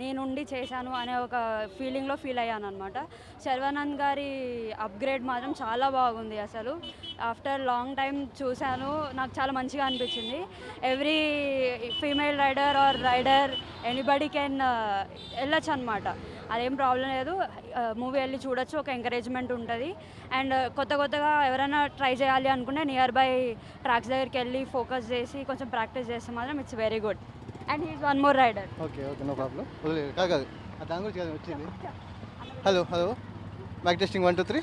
నేనుండి చేశాను అనే ఒక ఫీలింగ్లో ఫీల్ అయ్యాను అనమాట. శర్వానంద్ గారి అప్గ్రేడ్ మాత్రం చాలా బాగుంది. అసలు ఆఫ్టర్ లాంగ్ టైం చూశాను, నాకు చాలా మంచిగా అనిపించింది. Every female rider or rider anybody can వెళ్ళొచ్చు అనమాట. అదేం ప్రాబ్లం లేదు. మూవీ వెళ్ళి చూడొచ్చు, ఒక ఎంకరేజ్మెంట్ ఉంటుంది. అండ్ కొత్తగా ఎవరైనా ట్రై చేయాలి అనుకుంటే నియర్ బై ట్రాక్స్ దగ్గరికి వెళ్ళి ఫోకస్ చేసి కొంచెం ప్రాక్టీస్ చేస్తే మాత్రం it's very good. And he's one more rider. Okay no problem. కాదు దాని గురించి వచ్చింది. Hello mic testing 1 2 3.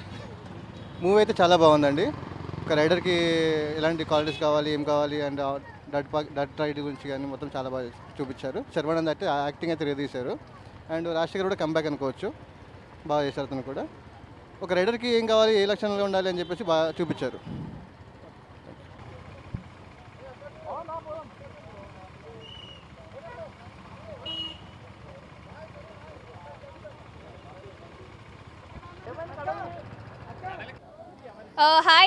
మూవీ అయితే చాలా బాగుందండి. ఒక రైడర్కి ఎలాంటి క్వాలిటీస్ కావాలి, ఏం కావాలి, అండ్ డట్ రైడ్ గురించి కానీ మొత్తం చాలా బాగా చూపించారు. శర్వానంద్ అయితే యాక్టింగ్ అయితే రేదీశారు. అండ్ రాజశేఖర్ కూడా కంబ్యాక్ అనుకోవచ్చు, బాగా చేశారు. అతను కూడా ఒక రైడర్కి ఏం కావాలి, ఏ లక్షణంలో ఉండాలి అని చెప్పేసి బాగా చూపించారు. Hi,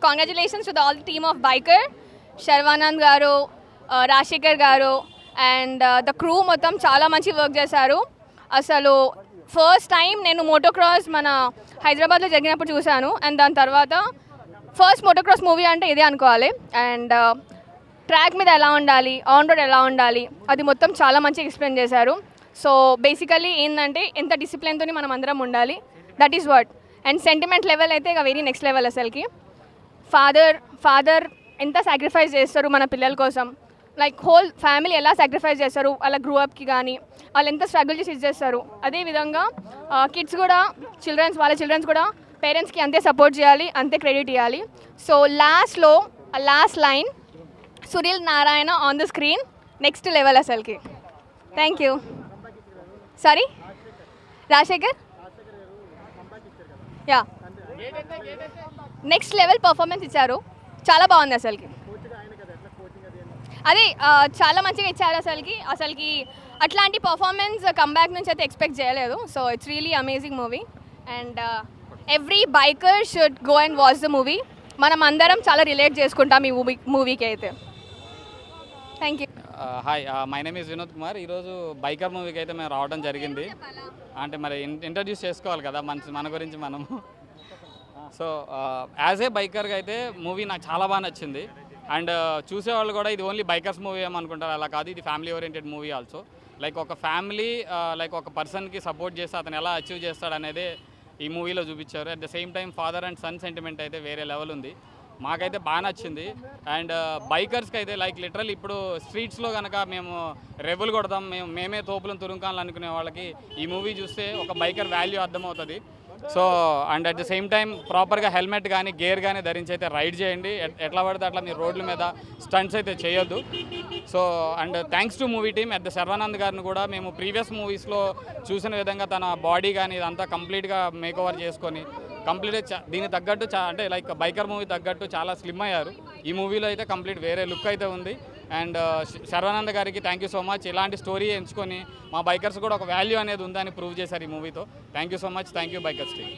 congratulations to all the team of Biker, Sharvanand garu, Rashikar garu, and the crew మొత్తం చాలా మంచి వర్క్ చేశారు. అసలు ఫస్ట్ టైం నేను మోటోక్రాస్ మన హైదరాబాద్లో జరిగినప్పుడు చూశాను. అండ్ దాని తర్వాత ఫస్ట్ మోటోక్రాస్ మూవీ అంటే ఇదే అనుకోవాలి. అండ్ ట్రాక్ మీద ఎలా ఉండాలి, ఆన్ రోడ్ ఎలా ఉండాలి, అది మొత్తం చాలా మంచిగా ఎక్స్ప్లెయిన్ చేశారు. సో బేసికలీ ఏంటంటే ఎంత డిసిప్లిన్తో మనం అందరం ఉండాలి, that is what. And sentiment level అయితే ఇక వెరీ నెక్స్ట్ లెవెల్. అసలుకి ఫాదర్ ఎంత సాక్రిఫైస్ చేస్తారు మన పిల్లల కోసం, లైక్ హోల్ ఫ్యామిలీ ఎలా సాక్రిఫైస్ చేస్తారు వాళ్ళ గ్రోఅప్కి, కానీ వాళ్ళు ఎంత స్ట్రగుల్ చేసి ఇచ్చేస్తారు. అదేవిధంగా కిడ్స్ కూడా వాళ్ళ చిల్డ్రన్స్ కూడా పేరెంట్స్కి అంతే సపోర్ట్ చేయాలి, అంతే క్రెడిట్ ఇవ్వాలి. So last line Sunil Narayana on the screen next level అసలుకి. Thank you. Sorry Rajasekhar, ya next level performance ఇచ్చారు, చాలా బాగుంది అసలుకి. అదే చాలా మంచిగా ఇచ్చారు అసలుకి అట్లాంటి పర్ఫార్మెన్స్ కంబ్యాక్ నుంచి అయితే ఎక్స్పెక్ట్ చేయలేదు. So it's really amazing movie and every biker should go and watch the movie. మనం అందరం చాలా రిలేట్ చేసుకుంటాం ఈ మూవీకి అయితే. Thank you. Hi, my name is Vinod Kumar. ఈరోజు బైకర్ మూవీకి అయితే మేము రావడం జరిగింది. అంటే మరి ఇంట్రడ్యూస్ చేసుకోవాలి కదా మన గురించి మనము. సో యాజ్ ఏ బైకర్గా అయితే మూవీ నాకు చాలా బాగా నచ్చింది. అండ్ చూసేవాళ్ళు కూడా ఇది ఓన్లీ బైకర్స్ మూవీ ఏమనుకుంటారు, అలా కాదు. ఇది family oriented movie also. Like ఒక ఫ్యామిలీ లైక్ ఒక పర్సన్కి సపోర్ట్ చేస్తే అతను ఎలా అచీవ్ చేస్తాడు అనేది ఈ మూవీలో చూపించారు. At the same time father and son sentiment అయితే వేరే లెవెల్ ఉంది. మాకైతే బాగా నచ్చింది. అండ్ బైకర్స్కి అయితే లైక్ లిటరల్ ఇప్పుడు స్ట్రీట్స్లో కనుక మేము రెబుల్ కొడతాం, మేమే తోపులను తురుంకాలని వాళ్ళకి ఈ మూవీ చూస్తే ఒక బైకర్ వాల్యూ అర్థమవుతుంది. So and at the same time ప్రాపర్గా హెల్మెట్ కానీ గేర్ కానీ ధరించి అయితే రైడ్ చేయండి. ఎట్లా పడితే అట్లా మీరు రోడ్ల మీద స్టంట్స్ అయితే చేయొద్దు. So and thanks to movie team. At the Sharwanand గారిని కూడా మేము ప్రీవియస్ మూవీస్లో చూసిన విధంగా తన బాడీ కానీ ఇదంతా కంప్లీట్గా మేకోవర్ చేసుకొని కంప్లీట్గా దీనికి తగ్గట్టు అంటే లైక్ బైకర్ మూవీ తగ్గట్టు చాలా స్లిమ్ అయ్యారు. ఈ మూవీలో అయితే కంప్లీట్ వేరే లుక్ అయితే ఉంది. అండ్ శర్వానంద్ గారికి థ్యాంక్ యూ సో మచ్. ఇలాంటి స్టోరీ ఎంచుకొని మా బైకర్స్ కూడా ఒక వాల్యూ అనేది ఉందని ప్రూవ్ చేశారు ఈ మూవీతో. Thank you so much. Thank you bikers team.